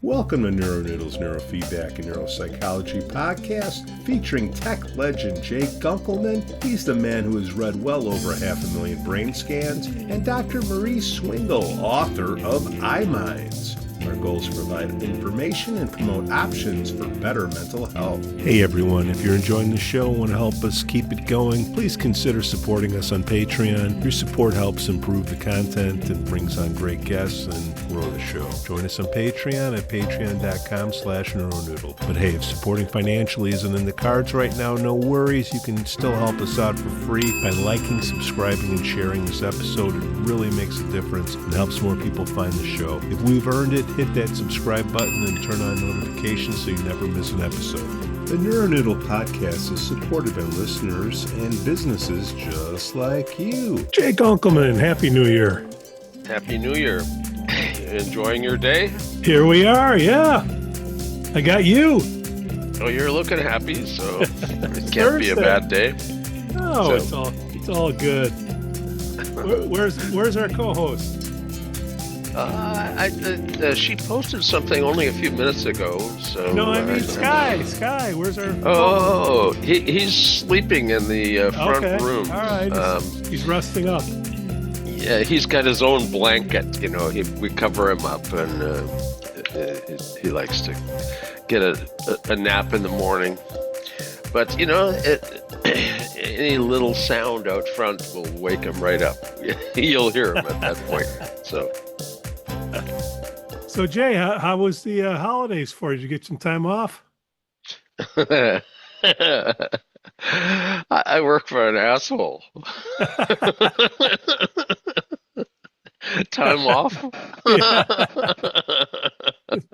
Welcome to NeuroNoodle's Neurofeedback and Neuropsychology Podcast, featuring tech legend Jay Gunkelman. He's the man who has read well over 500,000 brain scans, and Dr. Marie Swingle, author of iMinds. Our goal is to provide information and promote options for better mental health. Hey everyone, if you're enjoying the show and want to help us keep it going, please consider supporting us on Patreon. Your support helps improve the content and brings on great guests and grow the show. Join us on Patreon at patreon.com/neuronoodle. But hey, if supporting financially isn't in the cards right now, no worries. You can still help us out for free by liking, subscribing, and sharing this episode. It really makes a difference and helps more people find the show. If we've earned it, hit that subscribe button and turn on notifications so you never miss an episode. The NeuroNoodle Podcast is supported by listeners and businesses just like you. Jay Gunkelman, Happy New Year. Happy New Year. Enjoying your day? Here we are, yeah. I got you. Oh, you're looking happy, so it can't be a bad day. No, it's all good. Where's our co-host? She posted something only a few minutes ago. So no, I mean Sky. Where's our? Oh, he's sleeping in the front room. All right, he's resting up. Yeah, he's got his own blanket. You know, we cover him up, and he likes to get a nap in the morning. But you know, any little sound out front will wake him right up. You'll hear him at that point. So Jay, how was the holidays for you? Did you get some time off? I work for an asshole. Time off?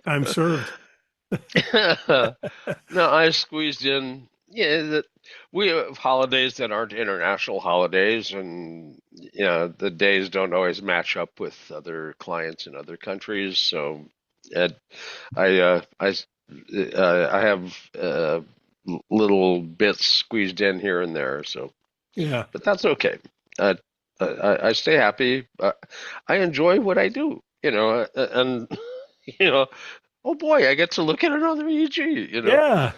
I'm served. No, I squeezed in. Yeah, we have holidays that aren't international holidays, and you know the days don't always match up with other clients in other countries. So, I have little bits squeezed in here and there. So, yeah, but that's okay. I stay happy. I enjoy what I do. You know, and you know, oh boy, I get to look at another EEG. You know, yeah.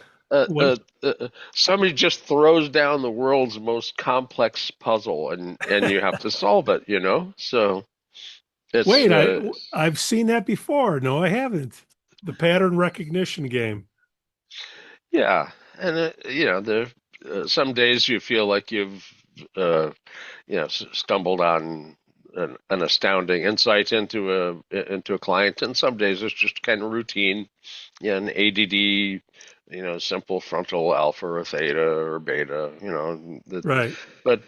Somebody just throws down the world's most complex puzzle, and you have to solve it, you know? So it's... Wait, I've seen that before. No, I haven't. The pattern recognition game. Yeah. And, you know, some days you feel like you've, you know, stumbled on an astounding insight into a client, and some days it's just kind of routine. Yeah, an ADD, you know, simple frontal alpha or theta or beta, you know. Right. But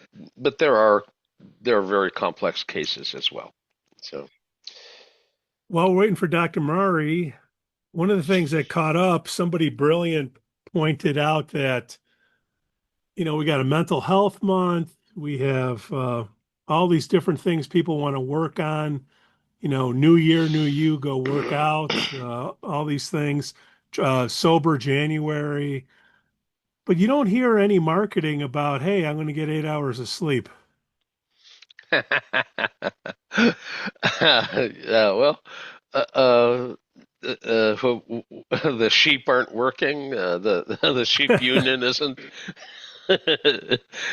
there are very complex cases as well. So while we're waiting for Dr. Murray, one of the things that caught up, somebody brilliant pointed out that, you know, we got a mental health month. We have all these different things people want to work on. You know, new year, new you, go work out, all these things. Sober January, but you don't hear any marketing about, hey, I'm going to get 8 hours of sleep. Yeah, well, the sheep aren't working. The sheep union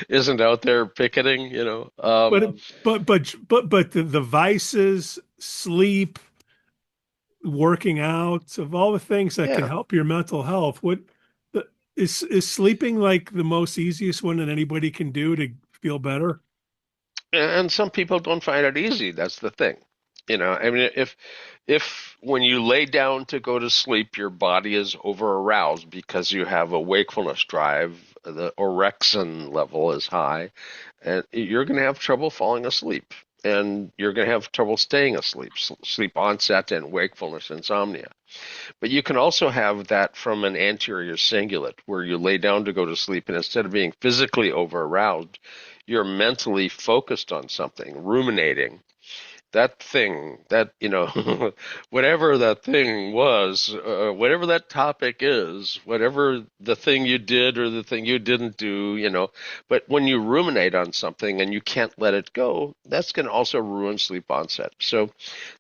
isn't out there picketing. You know, but the vices, sleep, working out, of all the things that can help your mental health, is sleeping like the most easiest one that anybody can do to feel better? And some people don't find it easy. That's the thing. You know, I mean, if when you lay down to go to sleep, your body is over aroused because you have a wakefulness drive, the Orexin level is high, and you're going to have trouble falling asleep. And you're going to have trouble staying asleep, sleep onset and wakefulness insomnia. But you can also have that from an anterior cingulate, where you lay down to go to sleep, and instead of being physically over-aroused, you're mentally focused on something, ruminating. that thing, that, whatever that thing was, whatever that topic is, whatever the thing you did or the thing you didn't do, but when you ruminate on something and you can't let it go, that's going to also ruin sleep onset. So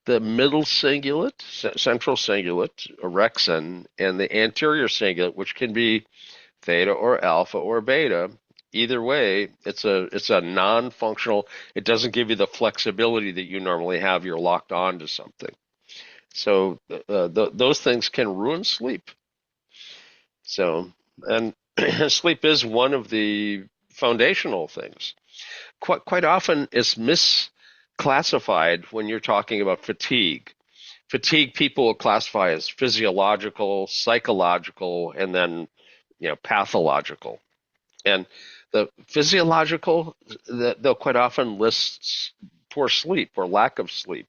the middle cingulate, central cingulate, orexin, and the anterior cingulate, which can be theta or alpha or beta. Either way, it's a non-functional. It doesn't give you the flexibility that you normally have. You're locked on to something. So those things can ruin sleep. So, and sleep is one of the foundational things. Quite often, it's misclassified when you're talking about fatigue. Fatigue people will classify as physiological, psychological, and then pathological. And the physiological, they'll quite often list poor sleep or lack of sleep.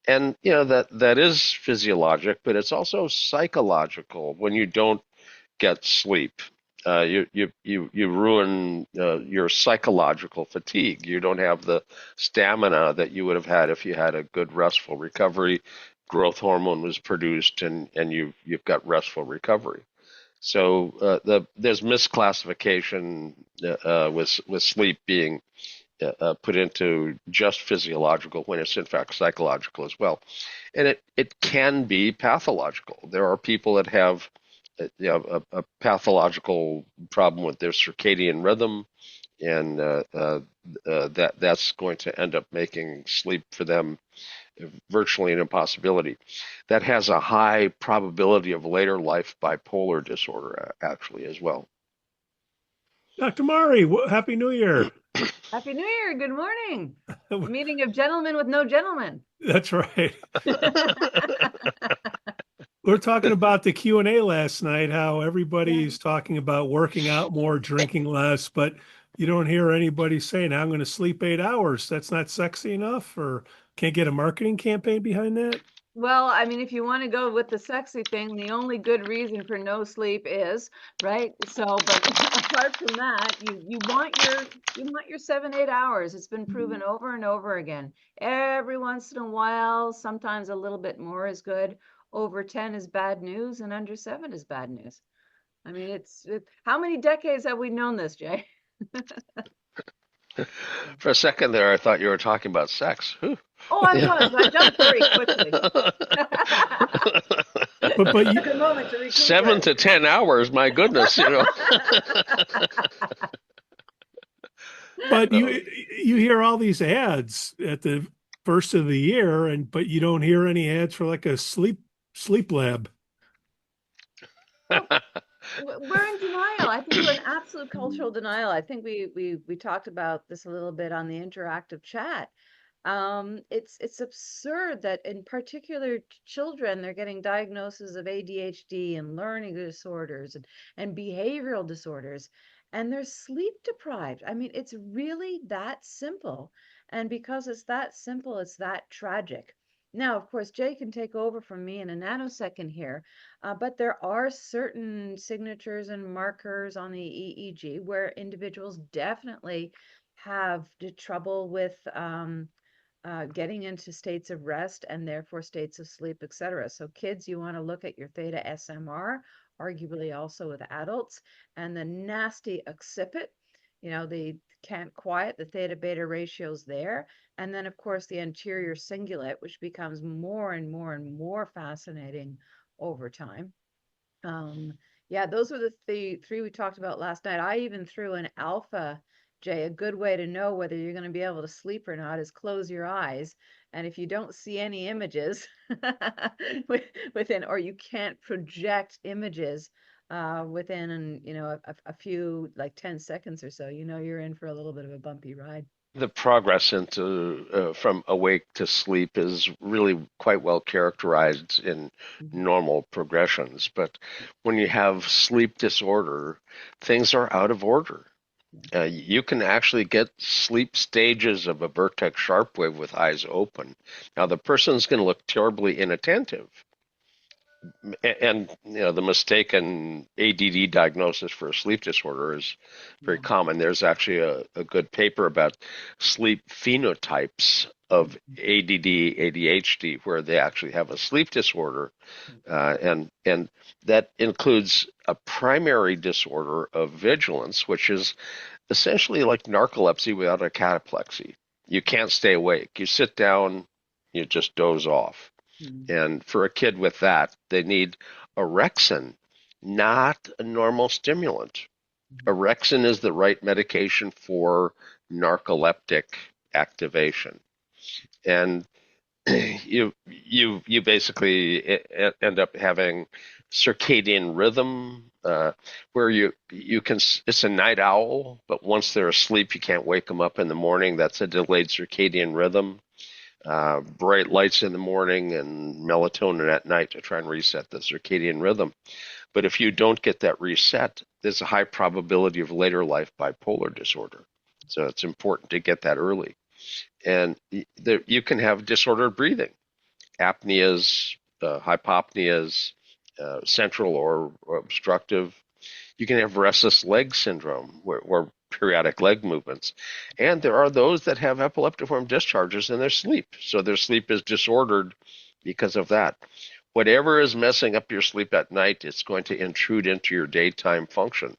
And that is physiologic, but it's also psychological when you don't get sleep. You ruin your psychological fatigue. You don't have the stamina that you would have had if you had a good restful recovery. Growth hormone was produced, and you've got restful recovery. So there's misclassification with sleep being put into just physiological when it's in fact psychological as well, and it can be pathological. There are people that have a pathological problem with their circadian rhythm, and that's going to end up making sleep for them virtually an impossibility. That has a high probability of later life bipolar disorder, actually, as well. Dr. Mari, Happy New Year. Happy New Year. Good morning. Meeting of gentlemen with no gentlemen. That's right. We're talking about the Q&A last night, how everybody's talking about working out more, drinking less, but you don't hear anybody saying, I'm going to sleep 8 hours. That's not sexy enough, or can't get a marketing campaign behind that? Well, I mean, if you want to go with the sexy thing, the only good reason for no sleep is, right? So, but apart from that, you want your 7-8 hours. It's been proven over and over again. Every once in a while, sometimes a little bit more is good. Over 10 is bad news, and under 7 is bad news. I mean, how many decades have we known this, Jay? For a second there, I thought you were talking about sex. Whew. Oh, I was. I jumped very quickly. But Took a moment to recoup 7 to 10 hours, my goodness, But you hear all these ads at the first of the year, but you don't hear any ads for like a sleep lab. We're in denial. I think we're in absolute cultural denial. I think we talked about this a little bit on the interactive chat. It's absurd that in particular children, they're getting diagnoses of ADHD and learning disorders and behavioral disorders, and they're sleep deprived. I mean, it's really that simple. And because it's that simple, it's that tragic. Now, of course, Jay can take over from me in a nanosecond here, but there are certain signatures and markers on the EEG where individuals definitely have trouble with getting into states of rest and therefore states of sleep, etc. So kids, you want to look at your theta SMR, arguably also with adults, and the nasty occipit, the can't quiet, the theta beta ratios there. And then of course the anterior cingulate, which becomes more and more and more fascinating over time. Yeah, those were the three we talked about last night. I even threw an alpha, Jay. A good way to know whether you're going to be able to sleep or not is close your eyes. And if you don't see any images within, or you can't project images within, a few, like 10 seconds or so, you're in for a little bit of a bumpy ride. The progress into from awake to sleep is really quite well characterized in normal progressions. But when you have sleep disorder, things are out of order. You can actually get sleep stages of a Vertex sharp wave with eyes open. Now, the person's going to look terribly inattentive. and the mistaken ADD diagnosis for a sleep disorder is very Yeah. common. There's actually a good paper about sleep phenotypes of ADD, ADHD, where they actually have a sleep disorder, and that includes a primary disorder of vigilance, which is essentially like narcolepsy without a cataplexy. You can't stay awake. You sit down, you just doze off. Mm. And for a kid with that, they need orexin, not a normal stimulant. Orexin is the right medication for narcoleptic activation. And you basically end up having circadian rhythm, where you can, it's a night owl, but once they're asleep you can't wake them up in the morning. That's a delayed circadian rhythm. Bright lights in the morning and melatonin at night to try and reset the circadian rhythm. But if you don't get that reset, there's a high probability of later life bipolar disorder. So it's important to get that early. And you can have disordered breathing, apneas, hypopneas, central or obstructive. You can have restless leg syndrome, where periodic leg movements. And there are those that have epileptiform discharges in their sleep. So their sleep is disordered because of that. Whatever is messing up your sleep at night, it's going to intrude into your daytime function.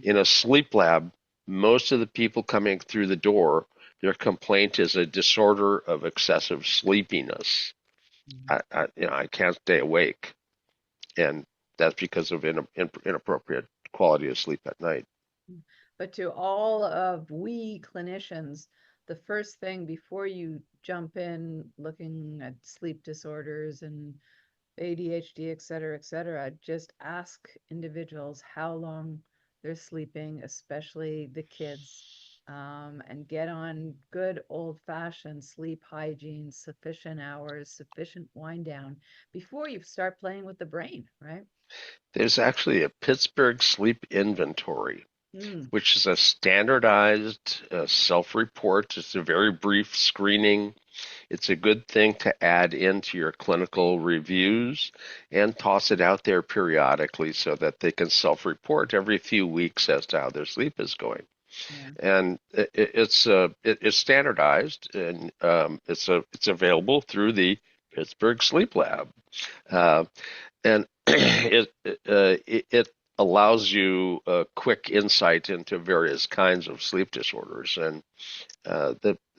In a sleep lab, most of the people coming through the door, their complaint is a disorder of excessive sleepiness. I can't stay awake, and that's because of inappropriate quality of sleep at night. But to all of we clinicians, the first thing before you jump in looking at sleep disorders and ADHD, et cetera, just ask individuals how long they're sleeping, especially the kids, and get on good old-fashioned sleep hygiene, sufficient hours, sufficient wind down before you start playing with the brain, right? There's actually a Pittsburgh Sleep Inventory, Mm. which is a standardized self-report. It's a very brief screening. It's a good thing to add into your clinical reviews and toss it out there periodically so that they can self-report every few weeks as to how their sleep is going. Yeah. And it's standardized, and it's available through the Pittsburgh Sleep Lab, uh, and it allows you a quick insight into various kinds of sleep disorders, and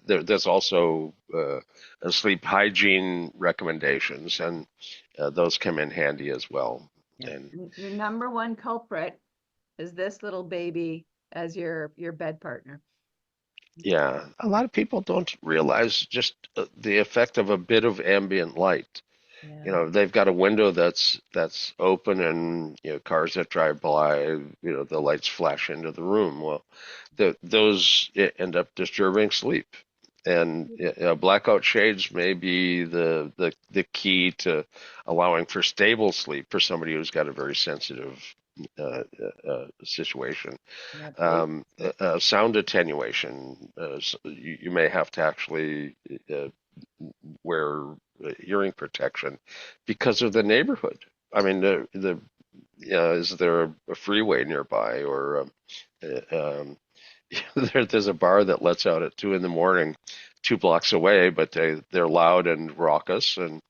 there's also sleep hygiene recommendations, and those come in handy as well. Yeah. And Your number one culprit is this little baby as your bed partner. yeah, a lot of people don't realize just the effect of a bit of ambient light. Yeah. They've got a window that's open, and cars that drive by, the lights flash into the room. Well, those end up disturbing sleep, and blackout shades may be the key to allowing for stable sleep for somebody who's got a very sensitive situation. Yeah. Sound attenuation. You may have to actually uh, wear hearing protection because of the neighborhood. I mean, is there a freeway nearby, or there's a bar that lets out at 2 in the morning, 2 blocks away, but they're loud and raucous, and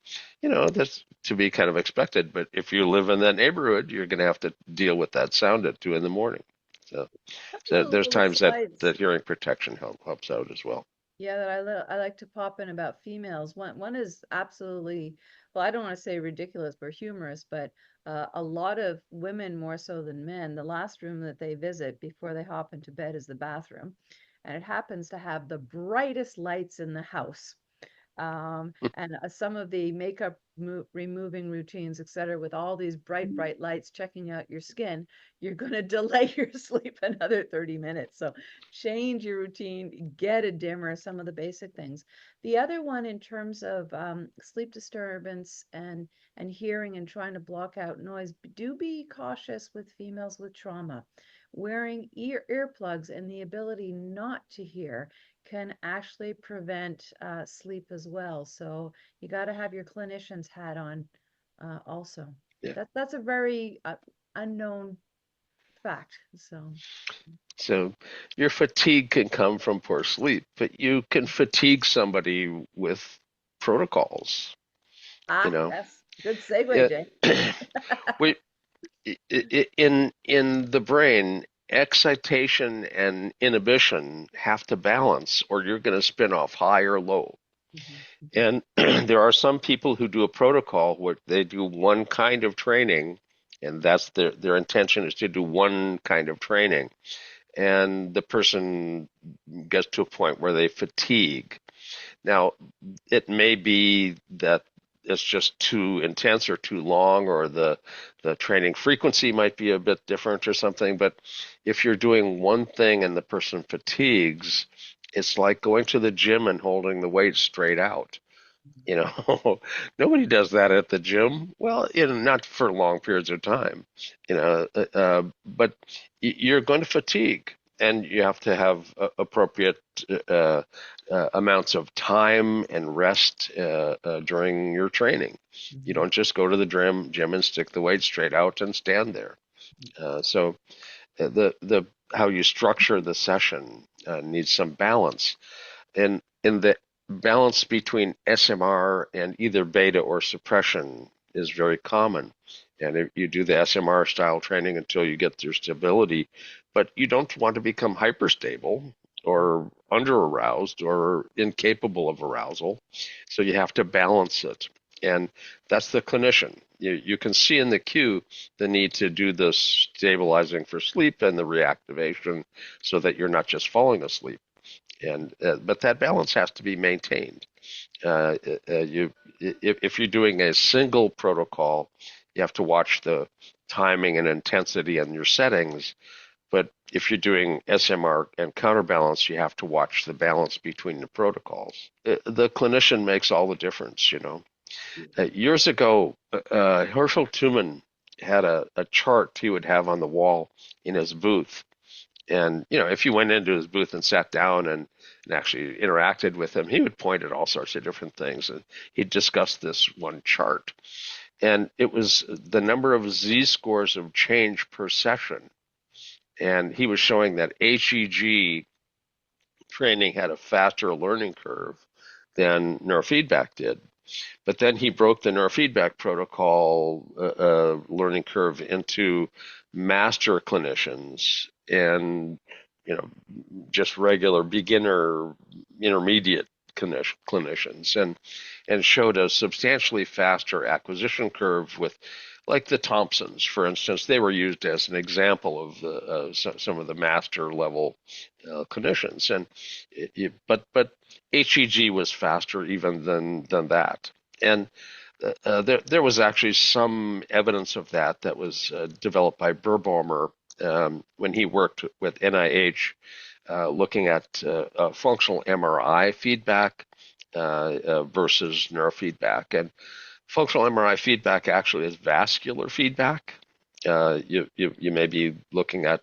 that's to be kind of expected. But if you live in that neighborhood, you're going to have to deal with that sound at 2 in the morning. So, Couple so of there's little times that slides. hearing protection helps out as well. Yeah, that I like to pop in about females. One is absolutely, well, I don't want to say ridiculous or humorous, but a lot of women more so than men, the last room that they visit before they hop into bed is the bathroom, and it happens to have the brightest lights in the house. And some of the makeup removing routines, et cetera, with all these bright lights checking out your skin, you're going to delay your sleep another 30 minutes. So change your routine, get a dimmer, some of the basic things. The other one in terms of sleep disturbance and hearing and trying to block out noise, do be cautious with females with trauma. Wearing earplugs and the ability not to hear can actually prevent sleep as well. So you got to have your clinician's hat on also. Yeah. That's a very unknown fact. So your fatigue can come from poor sleep, but you can fatigue somebody with protocols, you know. Yes, good segue, Yeah. Jay. we in the brain, excitation and inhibition have to balance, or you're going to spin off high or low. And there are some people who do a protocol where they do one kind of training, and that's their intention is to do one kind of training, and the person gets to a point where they fatigue. Now, it may be that it's just too intense or too long, or the training frequency might be a bit different or something. But if you're doing one thing and the person fatigues, it's like going to the gym and holding the weight straight out. You know, nobody does that at the gym. Well, not for long periods of time. But you're going to fatigue, and you have to have appropriate uh, amounts of time and rest during your training. You don't just go to the gym and stick the weight straight out and stand there. So the how you structure the session needs some balance, and in the balance between SMR and either beta or suppression is very common. And if you do the SMR style training until you get your stability, but you don't want to become hyperstable or under aroused or incapable of arousal. So you have to balance it. And that's the clinician. You can see in the cue the need to do the stabilizing for sleep and the reactivation so that you're not just falling asleep. And but that balance has to be maintained. If you're doing a single protocol, you have to watch the timing and intensity and your settings. But if you're doing SMR and counterbalance, you have to watch the balance between the protocols. The clinician makes all the difference, you know. Years ago, Herschel Tuman had a chart he would have on the wall in his booth. And, if you went into his booth and sat down and actually interacted with him, he would point at all sorts of different things. And he'd discuss this one chart. And it was the number of Z scores of change per session. And he was showing that HEG training had a faster learning curve than neurofeedback did. But then he broke the neurofeedback protocol learning curve into master clinicians and just regular beginner, intermediate clinicians, and showed a substantially faster acquisition curve with, like the Thompsons, for instance. They were used as an example of some of the master level clinicians, but HEG was faster even than that. And there was actually some evidence of that was developed by Berbaumer when he worked with NIH, looking at functional MRI feedback versus neurofeedback. And functional MRI feedback actually is vascular feedback. You may be looking at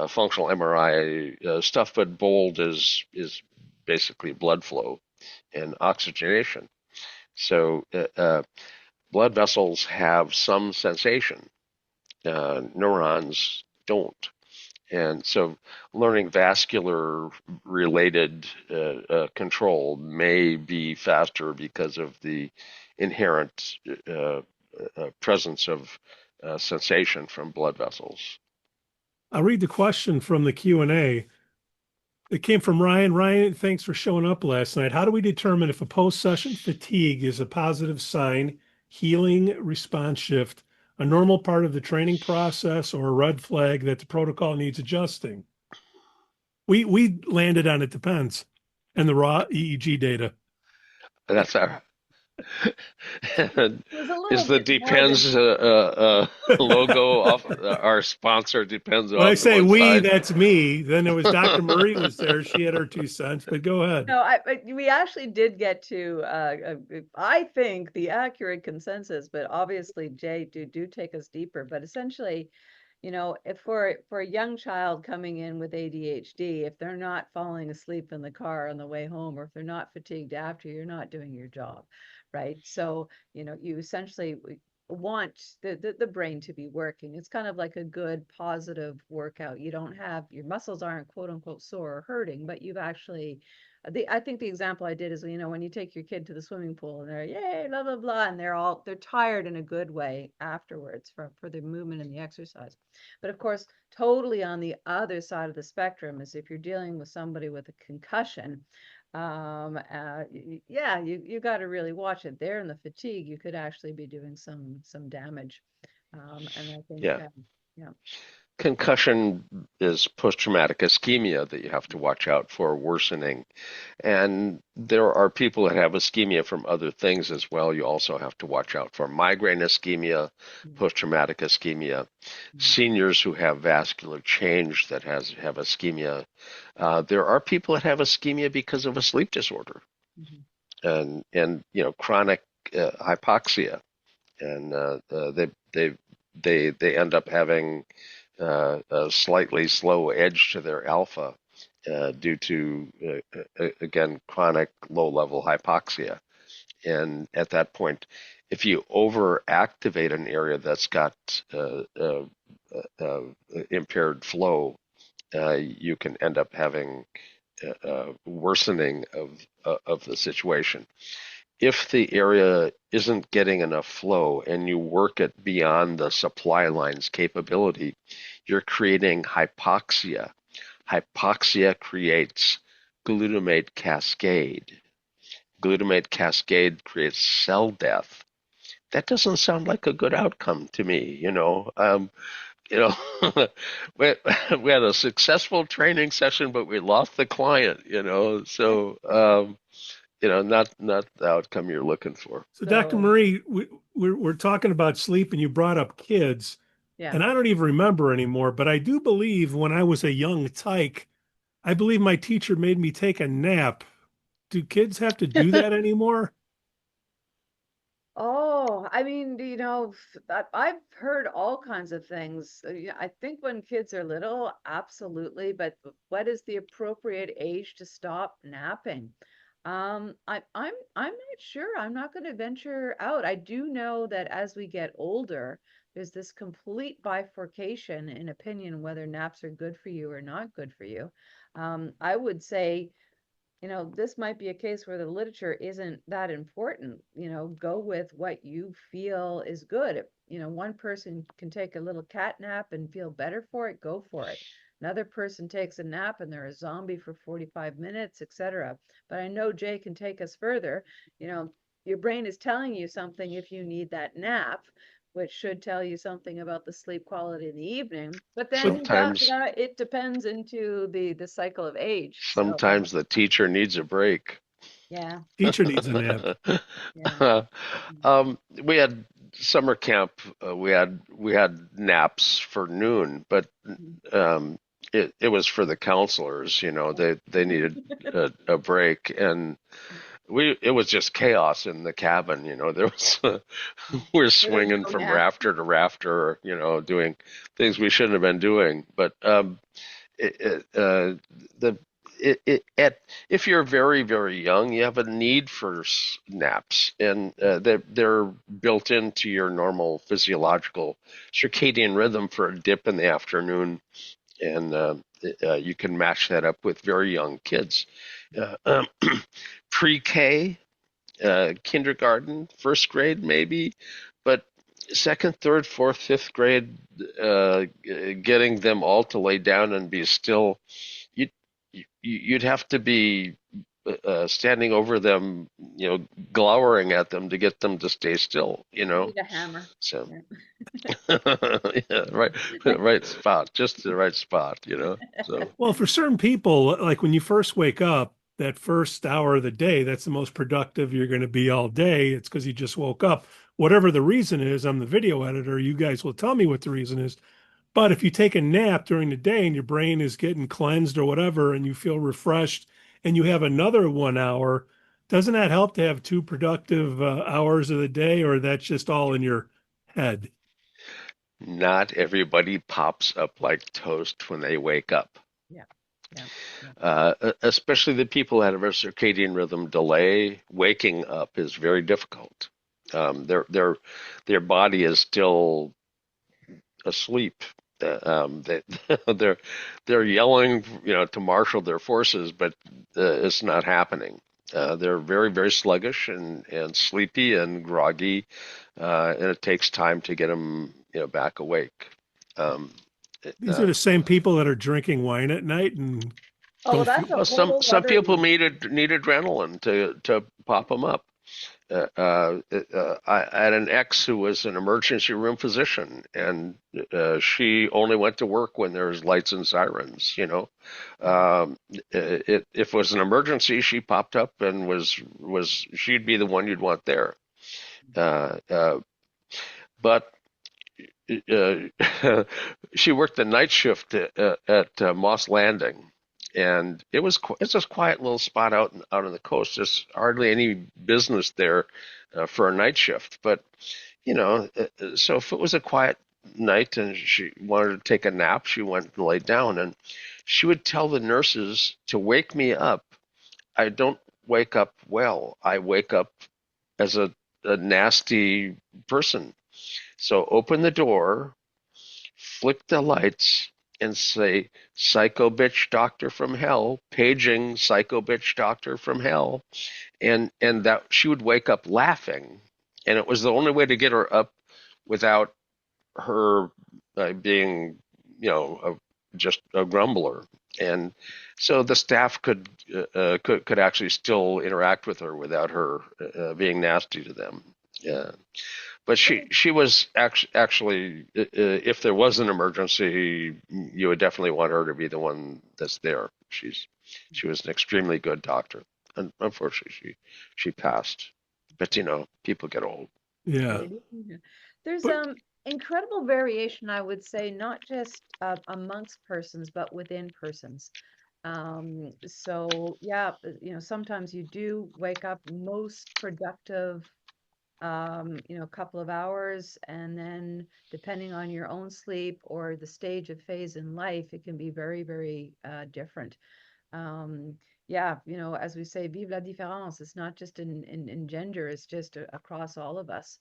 functional MRI stuff, but bold is basically blood flow and oxygenation. So blood vessels have some sensation. Neurons don't. And so learning vascular related control may be faster because of the inherent presence of sensation from blood vessels. I'll read the question from the Q&A. It came from Ryan. Ryan, thanks for showing up last night. How do we determine if a post-session fatigue is a positive sign, healing response shift, a normal part of the training process, or a red flag that the protocol needs adjusting? We landed on it depends and the raw EEG data. That's our is the depends than... logo off our sponsor depends when off I say one we side. that's me. Then it was Dr. Marie was there, she had her 2 cents, but go ahead. No, we actually did get to I think the accurate consensus, but obviously Jay do take us deeper. But essentially, if for a young child coming in with ADHD, if they're not falling asleep in the car on the way home, or if they're not fatigued after, you're not doing your job, right? So you essentially want the brain to be working. It's kind of like a good positive workout. You don't have, your muscles aren't quote unquote sore or hurting, but you've actually, I think the example I did is, when you take your kid to the swimming pool and they're yay, blah, blah, blah, and they're tired in a good way afterwards for the movement and the exercise. But of course, totally on the other side of the spectrum is if you're dealing with somebody with a concussion, yeah, you got to really watch it there. In the fatigue, you could actually be doing some damage. And I think, Yeah. yeah. Concussion is post-traumatic ischemia that you have to watch out for worsening. And there are people that have ischemia from other things as well. You also have to watch out for migraine ischemia, post-traumatic ischemia, seniors who have vascular change that have ischemia. There are people that have ischemia because of a sleep disorder, and chronic hypoxia, and they end up having a slightly slow edge to their alpha due to, again, chronic low-level hypoxia. And at that point, if you overactivate an area that's got impaired flow, you can end up having worsening of the situation. If the area isn't getting enough flow and you work it beyond the supply line's capability, you're creating hypoxia. Hypoxia creates glutamate cascade. Glutamate cascade creates cell death. That doesn't sound like a good outcome to me, we had a successful training session, but we lost the client, so not the outcome you're looking for. So, Dr. Marie, we're talking about sleep, and you brought up kids, and I don't even remember anymore, but I do believe when I was a young tyke, I believe my teacher made me take a nap. Do kids have to do that anymore? Oh, I mean, I've heard all kinds of things. I think when kids are little, absolutely, but what is the appropriate age to stop napping? I'm not sure. I'm not going to venture out. I do know that as we get older, there's this complete bifurcation in opinion whether naps are good for you or not good for you. I would say, this might be a case where the literature isn't that important. Go with what you feel is good. If, one person can take a little cat nap and feel better for it, go for it. Another person takes a nap and they're a zombie for 45 minutes, etc. But I know Jay can take us further. Your brain is telling you something if you need that nap, which should tell you something about the sleep quality in the evening. But then it depends into the cycle of age. Sometimes the teacher needs a break. Yeah. Teacher needs a nap. Yeah. We had summer camp. We had naps for noon, but it was for the counselors. They needed a break, and it was just chaos in the cabin. There was we're swinging from rafter to rafter, doing things we shouldn't have been doing. But if you're very, very young, you have a need for naps, and they're built into your normal physiological circadian rhythm for a dip in the afternoon, and you can match that up with very young kids. Pre-K, kindergarten, first grade maybe, but second, third, fourth, fifth grade, getting them all to lay down and be still, you'd have to be standing over them, glowering at them to get them to stay still, Need a hammer. So, yeah, right spot, just the right spot, So. Well, for certain people, like when you first wake up, that first hour of the day, that's the most productive you're going to be all day. It's because you just woke up. Whatever the reason is, I'm the video editor. You guys will tell me what the reason is. But if you take a nap during the day and your brain is getting cleansed or whatever, and you feel refreshed and you have another 1 hour, doesn't that help to have two productive hours of the day, or that's just all in your head? Not everybody pops up like toast when they wake up. Yeah. Especially the people that have a circadian rhythm delay, waking up is very difficult. Their body is still asleep. They, they're yelling, to marshal their forces, but it's not happening. They're very, very sluggish and sleepy and groggy, and it takes time to get them, back awake. These are the same people that are drinking wine at night and Oh, well, don't that's feel. a Well, some whole some other people reason. need adrenaline to pop them up. I had an ex who was an emergency room physician, and she only went to work when there was lights and sirens. If it was an emergency, she popped up and she'd be the one you'd want there. Uh, uh, but she worked the night shift at Moss Landing, and it's this quiet little spot out on the coast. There's hardly any business there for a night shift. But so if it was a quiet night and she wanted to take a nap, she went and laid down, and she would tell the nurses to wake me up. I don't wake up well. I wake up as a nasty person. So open the door, flick the lights, and say, "Psycho bitch doctor from hell, paging psycho bitch doctor from hell," and that she would wake up laughing, and it was the only way to get her up without her being, just a grumbler. And so the staff could actually still interact with her without her being nasty to them. Yeah. But she was actually, if there was an emergency, you would definitely want her to be the one that's there. She was an extremely good doctor, and unfortunately she passed. But people get old. Yeah. They do. Yeah. There's But incredible variation, I would say, not just amongst persons, but within persons. So yeah, sometimes you do wake up most productive, a couple of hours, and then depending on your own sleep or the stage of phase in life, it can be very, very different. Yeah, as we say, vive la différence. It's not just in gender, it's just across all of us.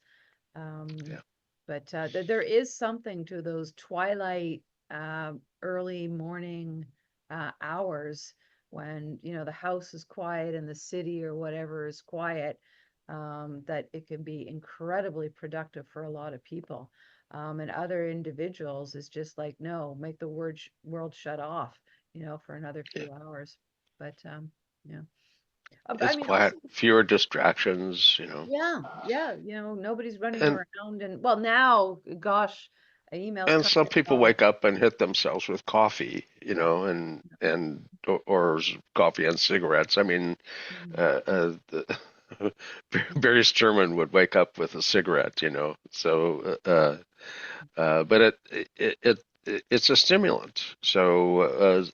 Um, Yeah. but there is something to those twilight, early morning hours when, the house is quiet and the city or whatever is quiet, that it can be incredibly productive for a lot of people. And other individuals is just like, no, make the world shut off, for another Yeah. few hours. But yeah. I It's mean, quiet, also, fewer distractions. yeah, yeah, nobody's running And around and well now, gosh, emails and come some in people all. wake up and hit themselves with coffee, or coffee and cigarettes. I mean, Mhm. Barry Sturman would wake up with a cigarette, So, but it's a stimulant. So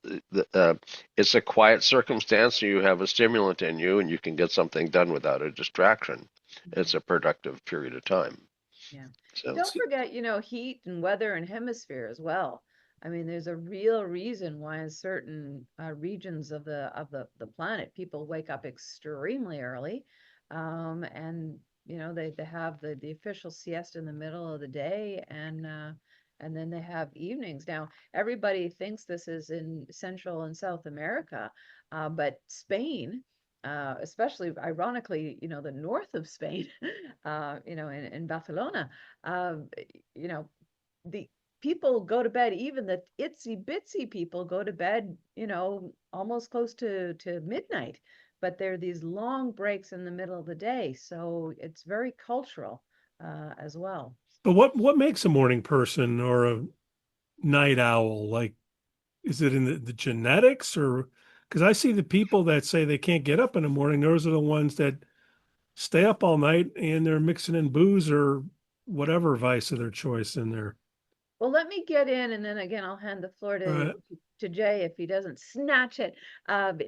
it's a quiet circumstance. You have a stimulant in you, and you can get something done without a distraction. It's Mhm. a productive period of time. Yeah. So Don't forget, heat and weather and hemisphere as well. I mean, there's a real reason why in certain regions of the planet, people wake up extremely early. And they have the official siesta in the middle of the day, and then they have evenings. Now, everybody thinks this is in Central and South America, but Spain, especially ironically, the north of Spain, in Barcelona, um, you know, the people go to bed, even the itsy bitsy people go to bed, almost close to midnight. But there are these long breaks in the middle of the day. So it's very cultural as well. what makes a morning person or a night owl? Like, is it in the genetics or because I see the people that say they can't get up in the morning, those are the ones that stay up all night and they're mixing in booze or whatever vice of their choice in there. Well, let me get in, and then again, I'll hand the floor Uh, to Jay if he doesn't snatch it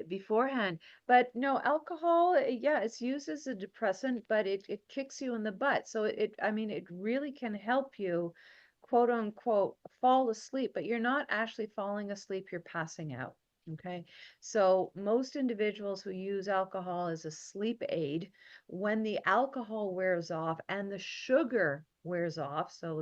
beforehand. But no, alcohol, yeah, it's used as a depressant, but it kicks you in the butt. So I mean, it really can help you, quote unquote, fall asleep, but you're not actually falling asleep, you're passing out. Okay, so most individuals who use alcohol as a sleep aid, when the alcohol wears off and the sugar wears off, so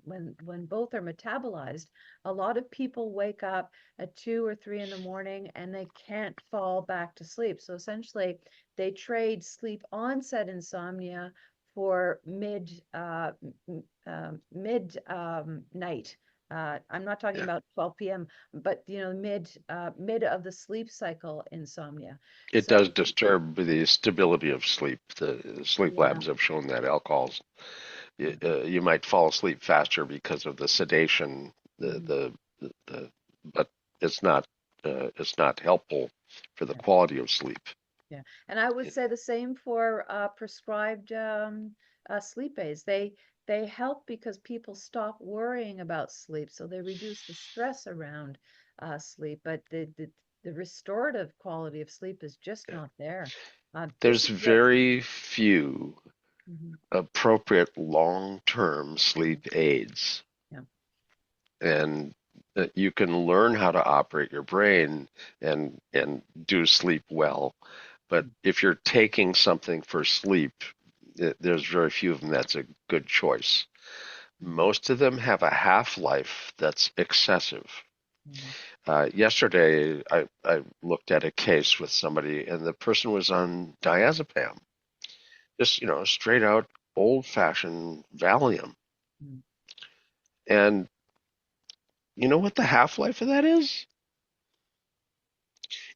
when both are metabolized, a lot of people wake up at 2 or 3 in the morning and they can't fall back to sleep. So essentially, they trade sleep onset insomnia for mid night. I'm not talking Yeah. about 12 p.m., but mid of the sleep cycle insomnia. It So does disturb the stability of sleep. The sleep yeah, labs have shown that alcohols, you might fall asleep faster because of the sedation, mhm, but it's not helpful for the yeah, quality of sleep. yeah. And I would say the same for prescribed sleep aids. They help because people stop worrying about sleep, so they reduce the stress around sleep. But the restorative quality of sleep is just not there. This There's is what. very few Mhm, appropriate long-term mhm, sleep aids, yeah. and you can learn how to operate your brain and do sleep well. But if you're taking something for sleep, there's very few of them that's a good choice. Mhm, Most of them have a half-life that's excessive. mhm, Yesterday, I looked at a case with somebody, and the person was on diazepam, just straight out old-fashioned Valium. mhm. And you know what the half-life of that is?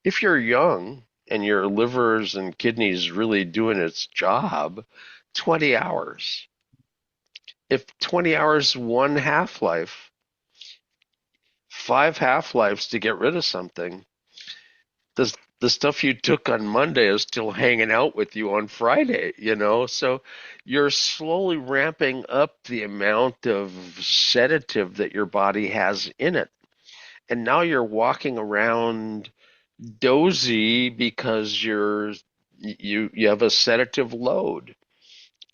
If you're young and your livers and kidneys really doing its job, 20 hours. If 20 hours one half-life, 5 half-lives to get rid of something, the stuff you took on Monday is still hanging out with you on Friday. So you're slowly ramping up the amount of sedative that your body has in it. And now you're walking around dozy because you have a sedative load,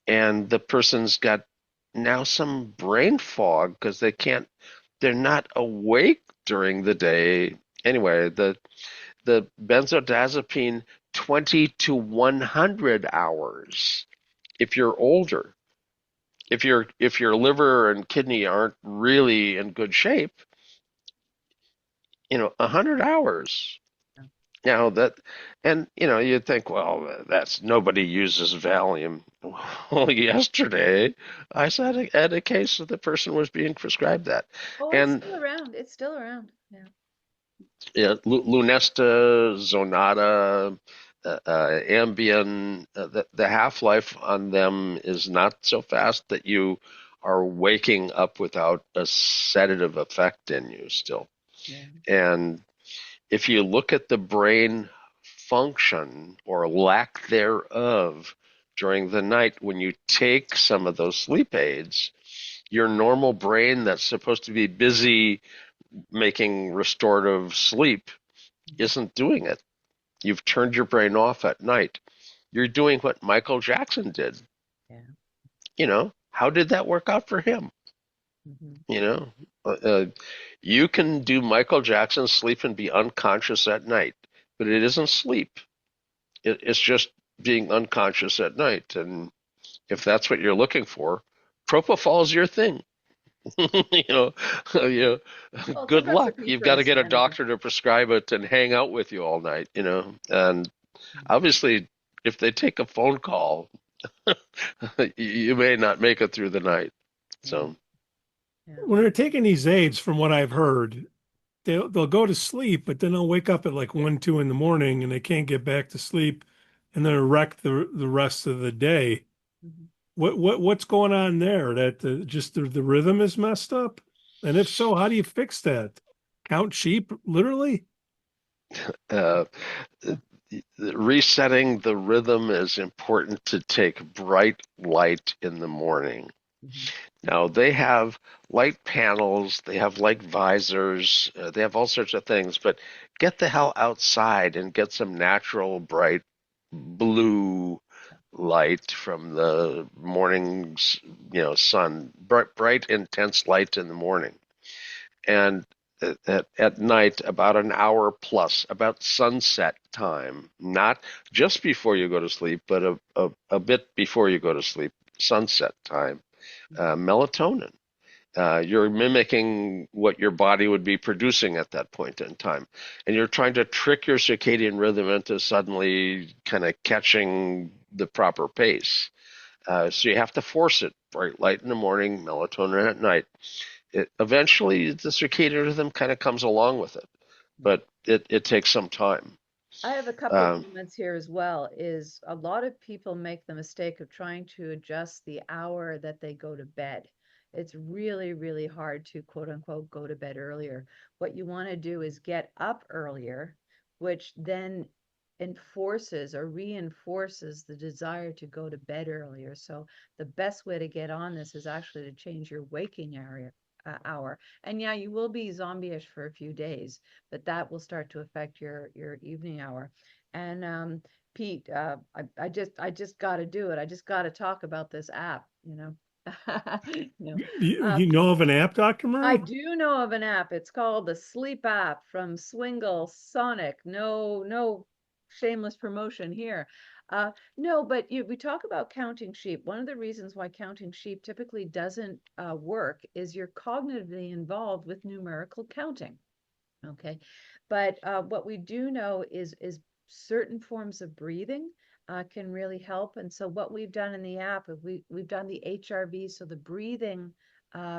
and the person's got now some brain fog because they're not awake during the day. Anyway, the benzodiazepine 20 to 100 hours if you're older. If your liver and kidney aren't really in good shape, 100 hours. Yeah. Now that, and you'd think, well, that's nobody uses Valium. Well, yesterday I sat at a case that the person was being prescribed that, Oh, it's and still around. It's still around. Yeah. Lunesta, Zonata, Ambien, the half life on them is not so fast that you are waking up without a sedative effect in you still. Yeah. And if you look at the brain function or lack thereof during the night when you take some of those sleep aids, your normal brain that's supposed to be busy making restorative sleep isn't doing it. You've turned your brain off at night. You're doing what Michael Jackson did. Yeah. How did that work out for him? Hmm. You know, uh, uh, you can do Michael Jackson's sleep and be unconscious at night, but it isn't sleep. It's just being unconscious at night. And if that's what you're looking for, propofol is your thing. you know, you Well, good sometimes the luck. You've got to futurist get a kind of thing. doctor to prescribe it and hang out with you all night. And obviously, if they take a phone call, you may not make it through the night. Yeah. So, Yeah. When they're taking these aids, from what I've heard, they'll go to sleep, but then they'll wake up at like 1, 2 in the morning and they can't get back to sleep, and then wreck the rest of the day. Mhm. What's going on there? That just the rhythm is messed up? And if so, how do you fix that? Count sheep, literally? uh, resetting the rhythm is important to take bright light in the morning. Mhm. Now, they have light panels, they have light visors, they have all sorts of things, but get the hell outside and get some natural bright blue light from the morning's sun, bright intense light in the morning. And at night about an hour plus, about sunset time, not just before you go to sleep, but a bit before you go to sleep, sunset time. Melatonin. You're mimicking what your body would be producing at that point in time. And you're trying to trick your circadian rhythm into suddenly kind of catching the proper pace. So you have to force it. Bright light in the morning, melatonin at night. Eventually, the circadian rhythm kind of comes along with it, but it takes some time. I have a couple of comments here as well. Is a lot of people make the mistake of trying to adjust the hour that they go to bed. It's really, really hard to quote unquote go to bed earlier. What you want to do is get up earlier, which then enforces or reinforces the desire to go to bed earlier. So the best way to get on this is actually to change your waking hour. And yeah, you will be zombie-ish for a few days, but that will start to affect your evening hour. And Pete, I just got to do it. I just got to talk about this app, you know. You know of an app, Dr. I Murray? do know of an app. It's called the Sleep app from Swingle Sonic. No shameless promotion here. No, but we talk about counting sheep. One of the reasons why counting sheep typically doesn't work is you're cognitively involved with numerical counting. Okay, but what we do know is certain forms of breathing can really help. And so what we've done in the app, we've done the HRV, so the breathing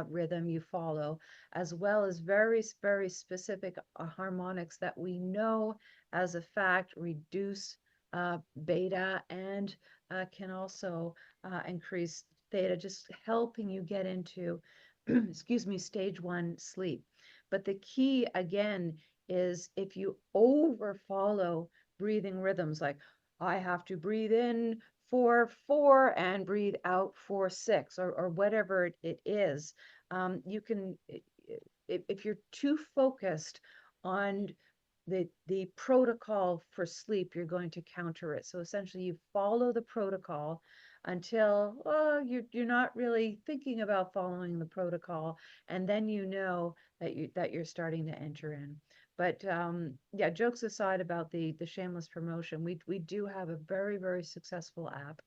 rhythm you follow, as well as very specific harmonics that we know as a fact reduce beta and can also increase theta, just helping you get into, excuse me, stage 1 sleep. But the key again is if you over follow breathing rhythms, like I have to breathe in for 4 and breathe out for 6, or whatever it is, you can, if you're too focused on the protocol for sleep, you're going to counter it. So essentially, you follow the protocol until you're not really thinking about following the protocol, and then you know that you're starting to enter in. But yeah, jokes aside about the shameless promotion, we do have a very successful app,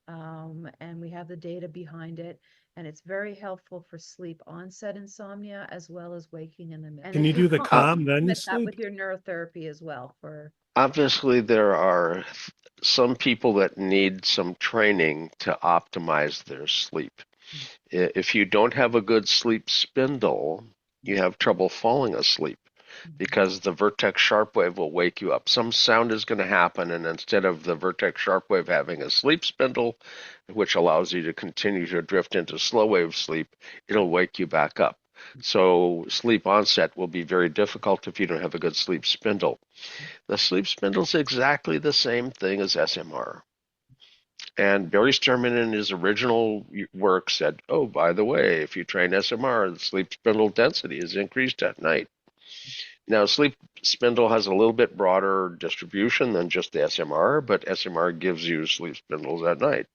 and we have the data behind it, and it's very helpful for sleep onset insomnia as well as waking in the middle. Can you do the calm then you With that, sleep? with your neurotherapy as well for. Obviously, there are some people that need some training to optimize their sleep. If you don't have a good sleep spindle, you have trouble falling asleep because the Vertex sharp wave will wake you up. Some sound is going to happen, and instead of the Vertex sharp wave having a sleep spindle, which allows you to continue to drift into slow wave sleep, it'll wake you back up. So sleep onset will be very difficult if you don't have a good sleep spindle. The sleep spindle is exactly the same thing as SMR. And Barry Sturman in his original work said, oh, by the way, if you train SMR, the sleep spindle density is increased at night. Now, sleep spindle has a little bit broader distribution than just the SMR, but SMR gives you sleep spindles at night.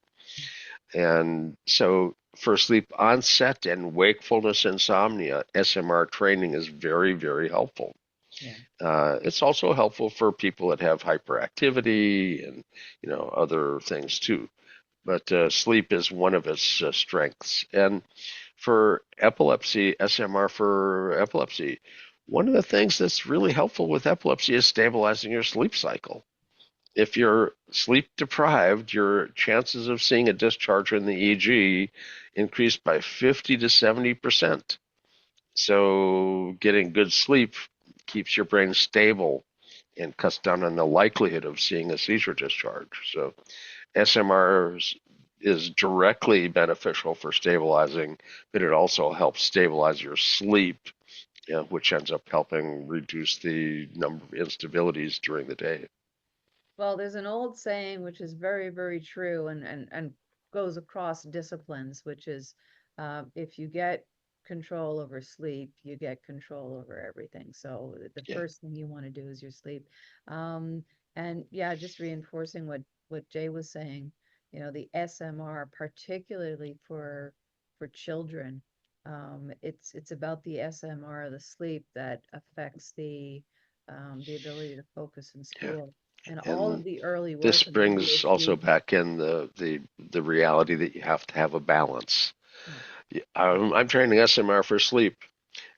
And so for sleep onset and wakefulness insomnia, SMR training is very helpful. Yeah. It's also helpful for people that have hyperactivity and other things too. But sleep is one of its strengths. And for epilepsy, SMR for epilepsy, one of the things that's really helpful with epilepsy is stabilizing your sleep cycle. If you're sleep deprived, your chances of seeing a discharge in the EEG increase by 50 to 70%. So getting good sleep keeps your brain stable and cuts down on the likelihood of seeing a seizure discharge. So SMR is directly beneficial for stabilizing, but it also helps stabilize your sleep, which ends up helping reduce the number of instabilities during the day. Well, there's an old saying which is very true and goes across disciplines, which is if you get control over sleep, you get control over everything. So the first thing you want to do is your sleep. And yeah, just reinforcing what Jay was saying, the SMR, particularly for children, It's about the SMR, the sleep, that affects the ability to focus in Yeah. school, and all of And the early this work in brings also ADHD. back in the reality that you have to have a balance. Yeah. I'm training SMR for sleep.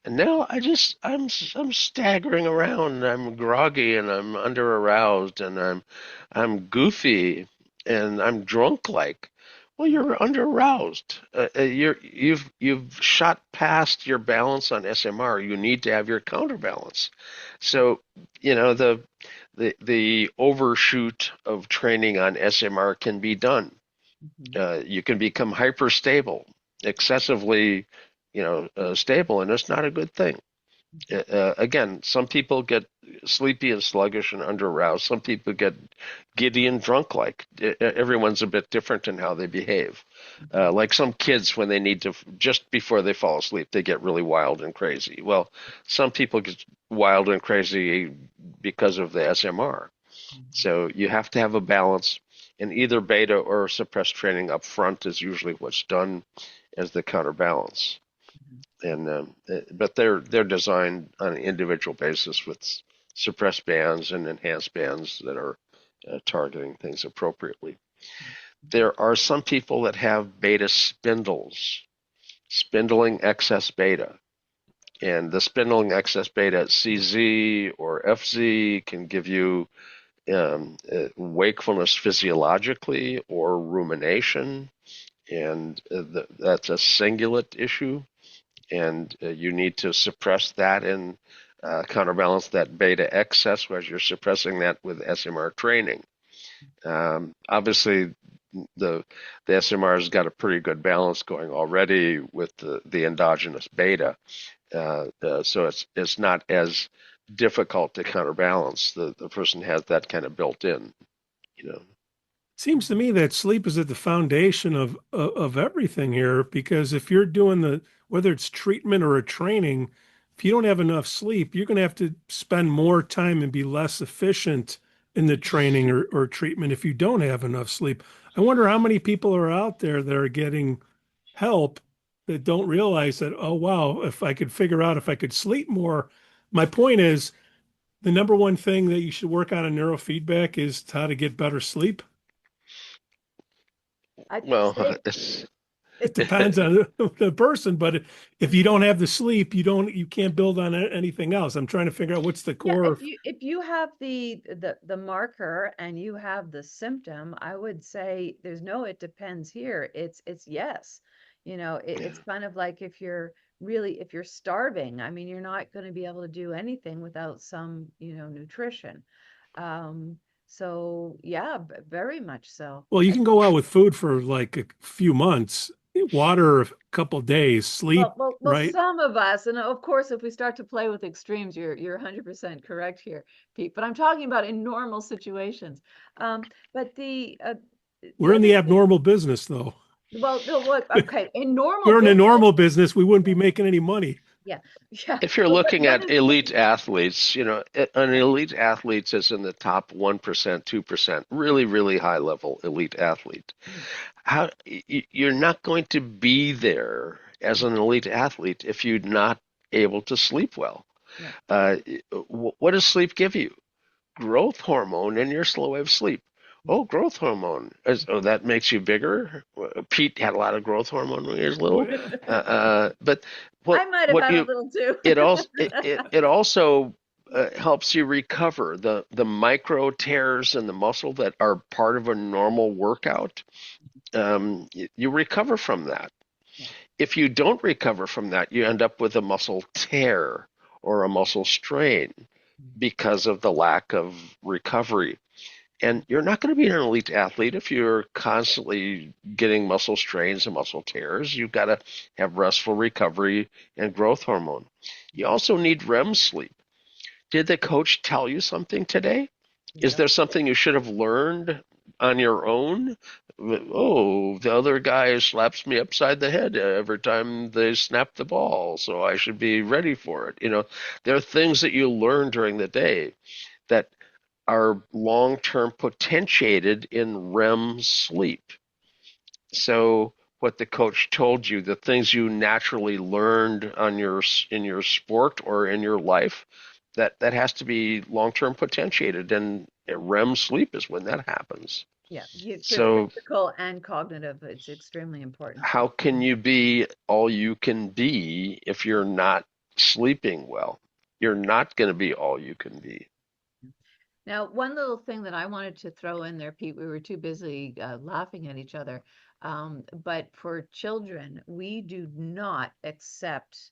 And now I'm staggering around. I'm groggy and I'm under aroused and I'm goofy and I'm drunk like. Well, you're under aroused. You've shot past your balance on SMR. You need to have your counterbalance. So, the overshoot of training on SMR can be done. You can become hyperstable, excessively, stable, and it's not a good thing. Again, some people get sleepy and sluggish and under aroused. Some people get giddy and drunk like. Everyone's a bit different in how they behave. Like some kids, when they need to, just before they fall asleep, they get really wild and crazy. Well, some people get wild and crazy because of the SMR. So you have to have a balance, and either beta or suppressed training up front is usually what's done as the counterbalance. But they're designed on an individual basis with suppressed bands and enhanced bands that are targeting things appropriately. There are some people that have beta spindles, spindling excess beta. And the spindling excess beta at CZ or FZ can give you wakefulness physiologically or rumination, and that's a cingulate issue, and you need to suppress that and counterbalance that beta excess as you're suppressing that with SMR training. Obviously, the SMR has got a pretty good balance going already with the endogenous beta, so it's not as difficult to counterbalance. The person has that kind of built in, you know. Seems to me that sleep is at the foundation of everything here, because if you're doing whether it's treatment or a training, if you don't have enough sleep, you're going to have to spend more time and be less efficient in the training or treatment if you don't have enough sleep. I wonder how many people are out there that are getting help that don't realize that, oh, wow, if I could figure out if I could sleep more. My point is, the number one thing that you should work on in neurofeedback is how to get better sleep. I'd Well, say It depends on the person, but if you don't have the sleep, you can't build on anything else. I'm trying to figure out what's the yeah, core. if you have the marker and you have the symptom, I would say there's no it depends here. It's yes. It's kind of like if you're starving, I mean, you're not going to be able to do anything without some, nutrition. So yeah, very much so. Well, you can go out with food for like a few months, water a couple days, sleep, Well, right? some of us, and of course, if we start to play with extremes, you're 100% correct here, Pete. But I'm talking about in normal situations. But the We're in other the thing, abnormal business, though. well, no, what? Okay, in normal We're in a business, normal business. We wouldn't be making any money. yeah, yeah. if you're But looking what at is the elite athletes, an elite athlete is in the top 1%, 2%, really, really high level elite athlete. You're not going to be there as an elite athlete if you're not able to sleep well. Yeah. What does sleep give you? Growth hormone in your slow wave sleep. Oh, growth hormone. That makes you bigger. Pete had a lot of growth hormone when he was little. But I might have what had a you little too. it also helps you recover the micro tears in the muscle that are part of a normal workout. You recover from that. Yeah. If you don't recover from that, you end up with a muscle tear or a muscle strain because of the lack of recovery. And you're not going to be an elite athlete if you're constantly getting muscle strains and muscle tears. You've got to have restful recovery and growth hormone. You also need REM sleep. Did the coach tell you something today? Is Yeah. there something you should have learned on your own? Oh, the other guy slaps me upside the head every time they snap the ball, so I should be ready for it. There are things that you learn during the day that are long-term potentiated in REM sleep. So what the coach told you, the things you naturally learned on in your sport or in your life, that has to be long-term potentiated, and REM sleep is when that happens. Yeah, So physical and cognitive, it's extremely important. how can you be all you can be if you're not sleeping well? You're not going to be all you can be. Now, one little thing that I wanted to throw in there, Pete, we were too busy laughing at each other. But for children, we do not accept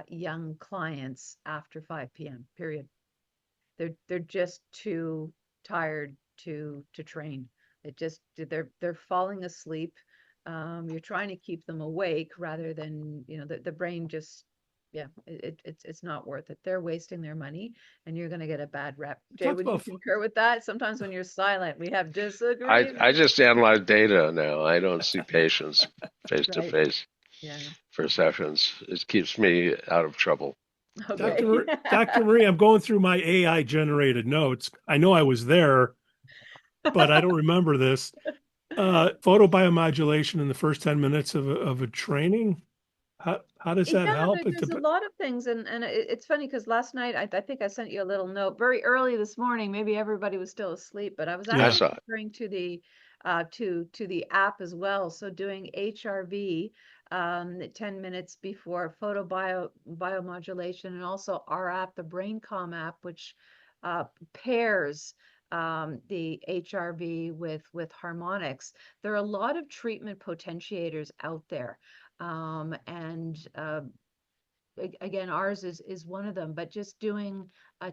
young clients after 5 p.m., period. They're just too tired to train. They're falling asleep. You're trying to keep them awake rather than, the brain just, yeah, it's not worth it. They're wasting their money and you're going to get a bad rep. Jay, Talked would you about concur with that? Sometimes when you're silent, we have I disagreements. just analyze data now. I don't see patients face to Right. face Yeah. for sessions. It keeps me out of trouble. Okay. Dr. Marie, I'm going through my AI generated notes. I know I was there, but I don't remember this. Photobiomodulation in the first 10 minutes of a training. How does that Yeah, help? there's a lot of things, and it's funny because last night I think I sent you a little note very early this morning. Maybe everybody was still asleep, but I was I Yeah. actually saw it. referring to the to the app as well. So doing HRV 10 minutes before biomodulation, and also our app, the BrainCom app, which pairs the HRV with harmonics. There are a lot of treatment potentiators out there. And again, ours is one of them, but just doing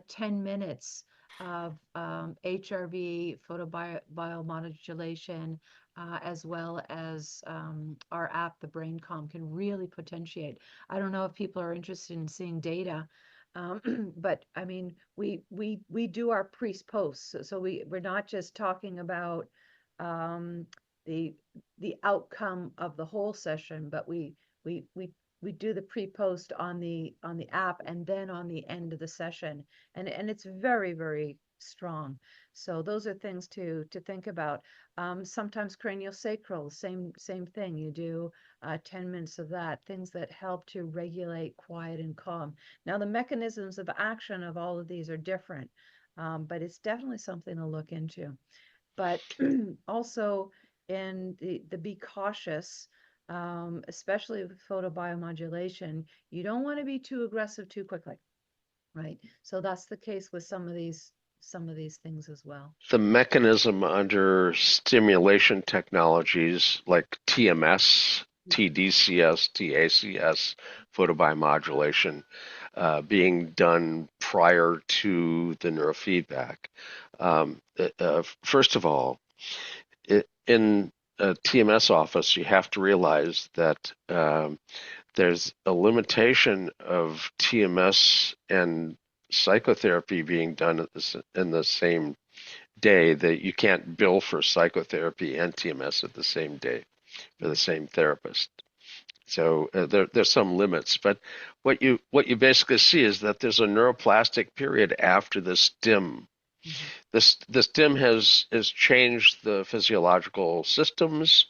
10 minutes of HRV photobiomodulation, as well as our app, the BrainCom, can really potentiate. I don't know if people are interested in seeing data, but I mean, we do our pre-posts, so we're not just talking about um, the outcome of the whole session, but we we we do the pre-post on the app and then on the end of the session, and it's very, very strong. So those are things to think about. Sometimes cranial sacral, same thing. You do 10 minutes of that, things that help to regulate quiet and calm. Now the mechanisms of action of all of these are different, but it's definitely something to look into. But also in the be cautious, especially with photobiomodulation, you don't want to be too aggressive too quickly, right? So that's the case with some of these things as well. The mechanism under stimulation technologies like TMS, TDCS, TACS, photobiomodulation, being done prior to the neurofeedback. First of all, in a TMS office, you have to realize that there's a limitation of TMS and psychotherapy being done in the same day, that you can't bill for psychotherapy and TMS at the same day for the same therapist. So there's some limits, but what you basically see is that there's a neuroplastic period after the stim. The stim has changed the physiological systems.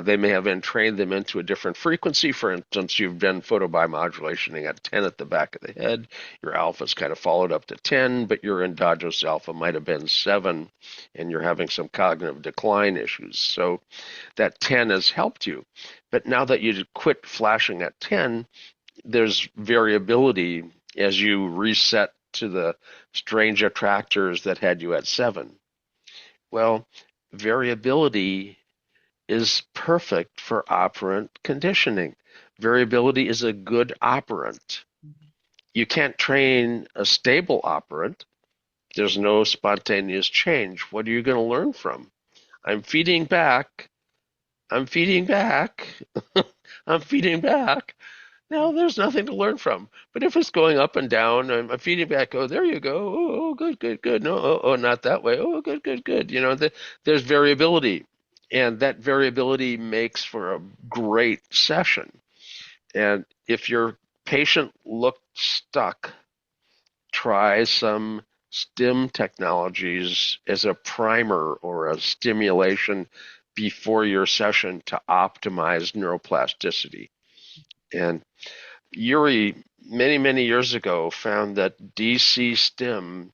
They may have entrained them into a different frequency. For instance, you've done photobiomodulation at 10 at the back of the head. Your alpha's kind of followed up to 10, but your endogenous alpha might have been 7, and you're having some cognitive decline issues. So that 10 has helped you. But now that you quit flashing at 10, there's variability as you reset to the strange attractors that had you at 7. Well, variability is perfect for operant conditioning. Variability is a good operant. You can't train a stable operant. There's no spontaneous change. What are you going to learn from? I'm feeding back. I'm feeding back. I'm feeding back. No, there's nothing to learn from. But if it's going up and down, I'm feeding back. Oh, there you go. Oh, good, good, good. No, not that way. Oh, good, good, good. There's variability, and that variability makes for a great session. And if your patient looked stuck, try some stim technologies as a primer or a stimulation before your session to optimize neuroplasticity. And Uri, many, many years ago, found that DC stim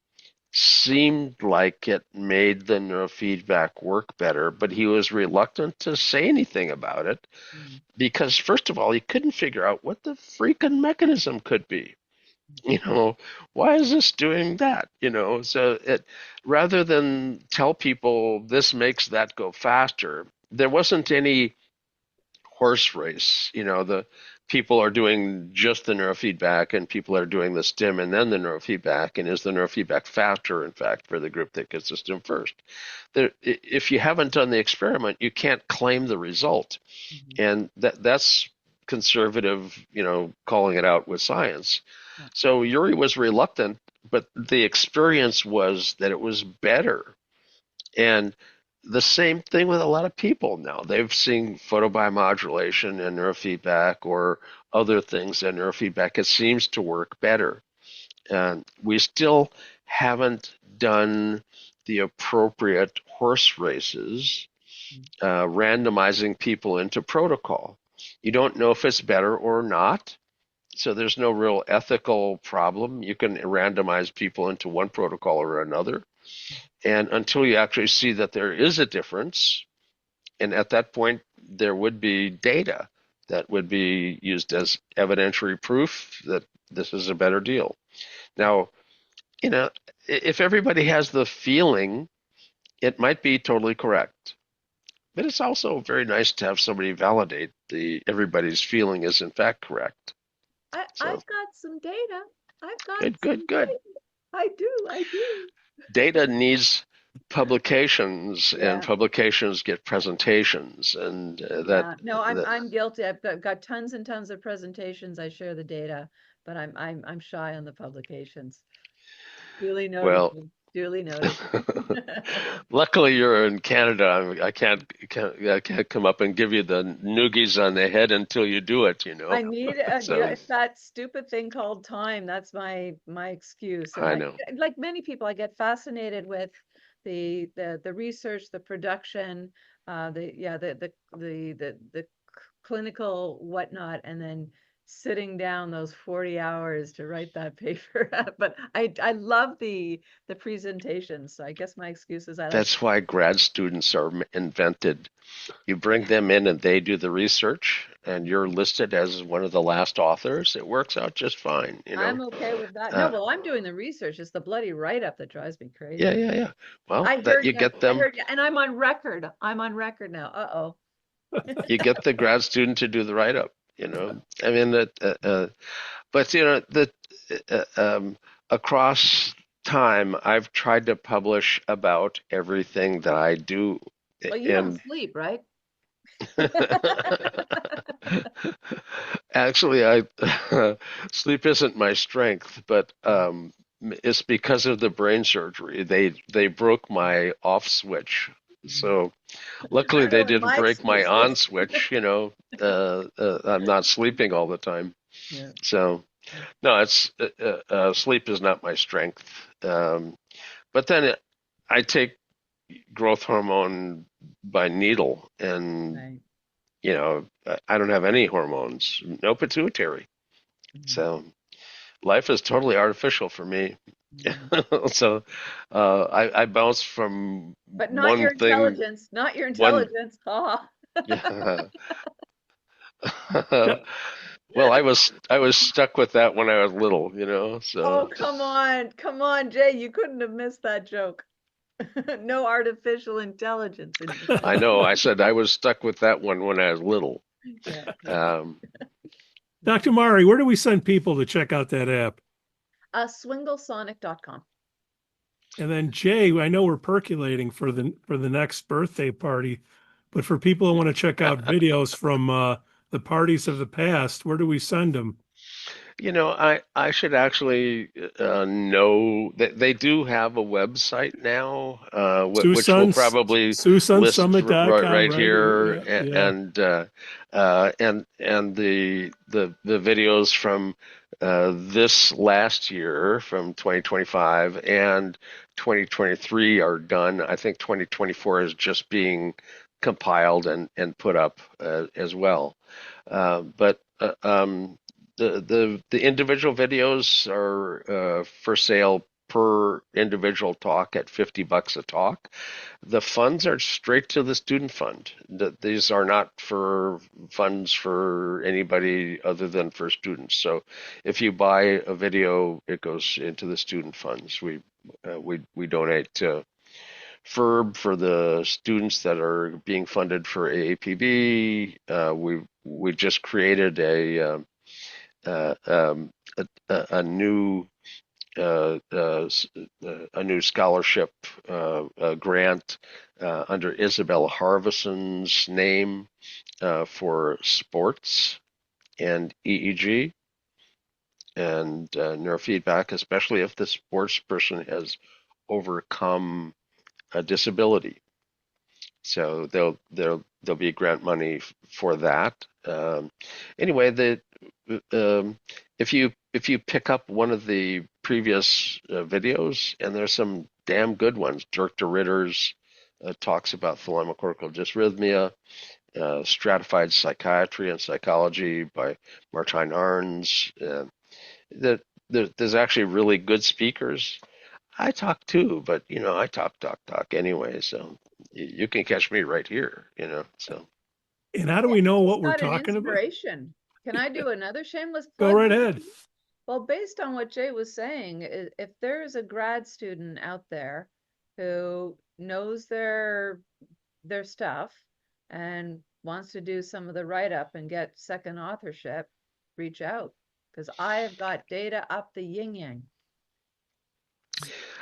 seemed like it made the neurofeedback work better, but he was reluctant to say anything about it because, first of all, he couldn't figure out what the freaking mechanism could be. Why is this doing that? So rather than tell people this makes that go faster, there wasn't any horse race. The people are doing just the neurofeedback and people are doing the stim and then the neurofeedback. And is the neurofeedback faster, in fact, for the group that gets the stim first? If you haven't done the experiment, you can't claim the result. And that's conservative, calling it out with science. So Uri was reluctant, but the experience was that it was better. And the same thing with a lot of people now. They've seen photobiomodulation and neurofeedback or other things and neurofeedback. It seems to work better. And we still haven't done the appropriate horse races, randomizing people into protocol. You don't know if it's better or not. So there's no real ethical problem. You can randomize people into one protocol or another. And until you actually see that there is a difference, and at that point, there would be data that would be used as evidentiary proof that this is a better deal. Now, if everybody has the feeling, it might be totally correct. But it's also very nice to have somebody validate everybody's feeling is in fact correct. I've got some data. Good. Data. I do. Data needs publications, and publications get presentations, and I'm guilty. I've got tons and tons of presentations. I share the data, but I'm shy on the publications. Duly noted. Duly noted. Luckily, you're in Canada. I can't come up and give you the noogies on the head until you do it. I need it's that stupid thing called time. That's my excuse. And I know. Like many people, I get fascinated with the research, the production, the clinical whatnot, and then sitting down those 40 hours to write that paper. But I love the presentations. So I guess my excuse is that's why grad students are invented. You bring them in and they do the research, and you're listed as one of the last authors. It works out just fine. I'm okay with that. No, well, I'm doing the research. It's the bloody write-up that drives me crazy. Yeah. Well, get them. And I'm on record. I'm on record now. Uh-oh. You get the grad student to do the write-up. I mean, but across time, I've tried to publish about everything that I do. Well, you don't sleep, right? Actually, sleep isn't my strength, but it's because of the brain surgery. They broke my off switch. So luckily they didn't break my on switch. I'm not sleeping all the time. Yeah. So no, it's sleep is not my strength. But then I take growth hormone by needle, and I don't have any hormones, no pituitary. So life is totally artificial for me. So I bounce from but not one your thing. Intelligence, not your intelligence. Yeah. Well, I was stuck with that when I was little, So. Oh, come on, Jay, you couldn't have missed that joke. No artificial intelligence. I know. I said I was stuck with that one when I was little. Yeah. Dr. Mari, where do we send people to check out that app? SwingleSonic.com. And then Jay, I know we're percolating for the next birthday party, but for people who want to check out videos from the parties of the past, where do we send them? I should actually know that they do have a website now, which will probably Suisun list Summit right here, yeah. and the videos from this last year, from 2025 and 2023 are done. I think 2024 is just being compiled and put up as well. But the individual videos are for sale per individual talk at $50 a talk. The funds are straight to the student fund. These are not for funds for anybody other than for students. So if you buy a video, it goes into the student funds. We donate to FERB for the students that are being funded for AAPB. We just created a new scholarship grant under Isabella Harvison's name for sports and EEG and neurofeedback, especially if the sports person has overcome a disability. So there'll be grant money for that. Anyway, if you pick up one of the previous videos, and there's some damn good ones. Dirk de Ritter's talks about thalamocortical dysrhythmia, stratified psychiatry and psychology by Martijn Arns. There's actually really good speakers. I talk too, but I talk anyway. So you can catch me right here. So. And how do we know what we're Got an talking about? inspiration. Can I do another shameless Go plug? right ahead. Well, based on what Jay was saying, if there is a grad student out there who knows their stuff and wants to do some of the write-up and get second authorship, reach out, because I have got data up the yin-yang.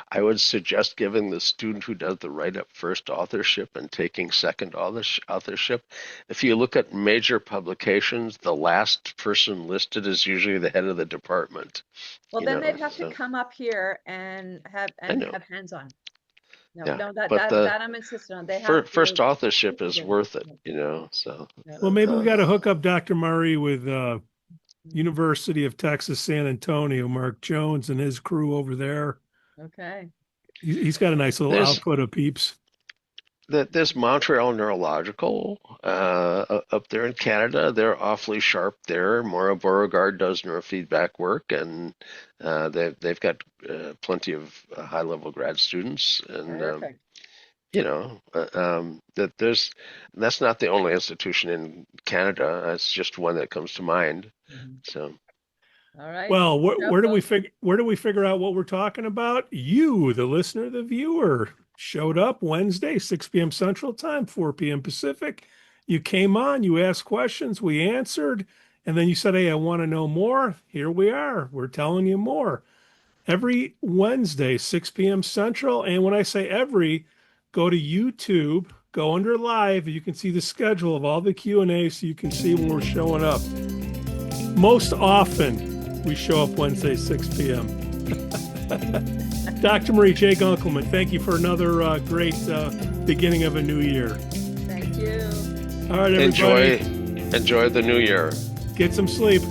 I would suggest giving the student who does the write-up first authorship and taking second authorship. If you look at major publications, the last person listed is usually the head of the department. Well, then they'd have to come up here and have hands-on. That I'm insisting on. They have first authorship is worth it, So. Well, maybe we got to hook up Dr. Murray with University of Texas San Antonio, Mark Jones and his crew over there. Okay. He's got a nice little output of peeps. There's Montreal Neurological up there in Canada. They're awfully sharp there. Maura Beauregard does neurofeedback work, and they've got plenty of high-level grad students. And that's not the only institution in Canada. It's just one that comes to mind. Mm-hmm. So. All right. Well, where do we figure out what we're talking about? You, the listener, the viewer, showed up Wednesday, 6 p.m. Central Time, 4 p.m. Pacific. You came on, you asked questions, we answered, and then you said, hey, I want to know more. Here we are. We're telling you more. Every Wednesday, 6 p.m. Central. And when I say every, go to YouTube, go under live. You can see the schedule of all the Q&A so you can see when we're showing up. Most often, we show up Wednesday, 6 p.m. Dr. Marie, Jay Gunkelman, thank you for another great beginning of a new year. Thank you. All right, everybody. Enjoy the new year. Get some sleep.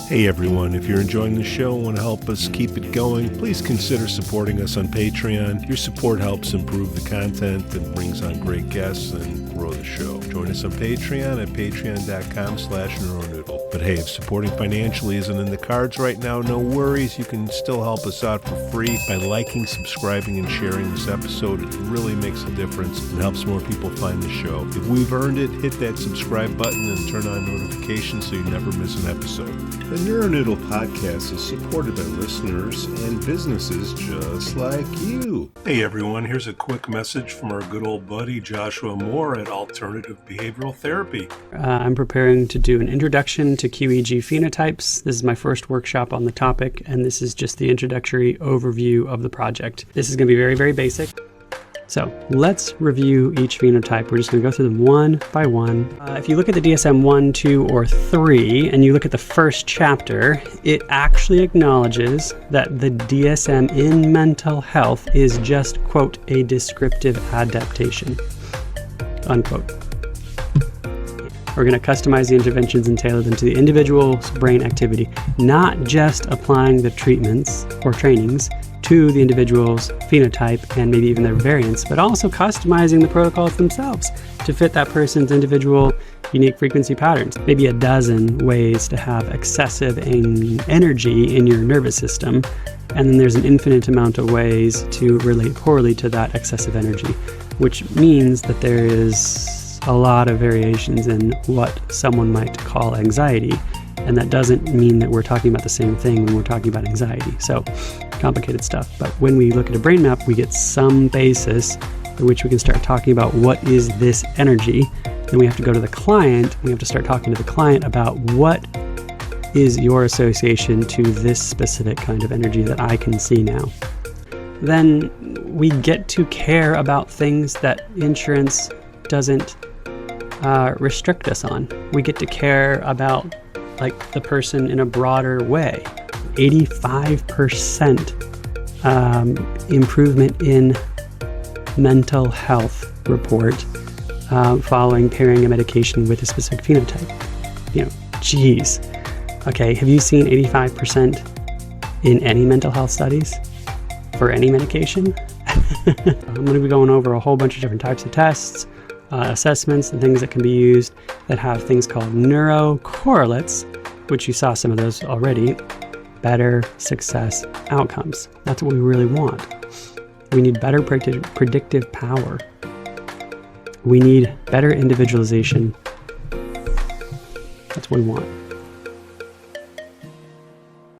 Hey everyone, if you're enjoying the show and want to help us keep it going, please consider supporting us on Patreon. Your support helps improve the content and brings on great guests and grow the show. Join us on Patreon at patreon.com/NeuroNoodle. But hey, if supporting financially isn't in the cards right now, no worries. You can still help us out for free by liking, subscribing, and sharing this episode. It really makes a difference and helps more people find the show. If we've earned it, hit that subscribe button and turn on notifications so you never miss an episode. The NeuroNoodle Podcast is supported by listeners and businesses just like you. Hey everyone, here's a quick message from our good old buddy Joshua Moore at Alternative Behavioral Therapy. I'm preparing to do an introduction to QEEG phenotypes. This is my first workshop on the topic, and this is just the introductory overview of the project. This is going to be very, very basic. So let's review each phenotype. We're just going to go through them one by one. If you look at the DSM-1, 2, or 3, and you look at the first chapter, it actually acknowledges that the DSM in mental health is just, quote, a descriptive adaptation, unquote. We're going to customize the interventions and tailor them to the individual's brain activity, not just applying the treatments or trainings to to the individual's phenotype and maybe even their variants, but also customizing the protocols themselves to fit that person's individual unique frequency patterns. Maybe a dozen ways to have excessive energy in your nervous system, and then there's an infinite amount of ways to relate poorly to that excessive energy, which means that there is a lot of variations in what someone might call anxiety. And that doesn't mean that we're talking about the same thing when we're talking about anxiety. So, complicated stuff. But when we look at a brain map, we get some basis in which we can start talking about what is this energy. Then we have to go to the client. We have to start talking to the client about what is your association to this specific kind of energy that I can see now. Then we get to care about things that insurance doesn't restrict us on. We get to care about the person in a broader way. 85% improvement in mental health report following pairing a medication with a specific phenotype. Geez. Okay, have you seen 85% in any mental health studies for any medication? I'm going to be going over a whole bunch of different types of tests, assessments, and things that can be used that have things called neurocorrelates, which you saw some of those already, better success outcomes. That's what we really want. We need better predictive power. We need better individualization. That's what we want.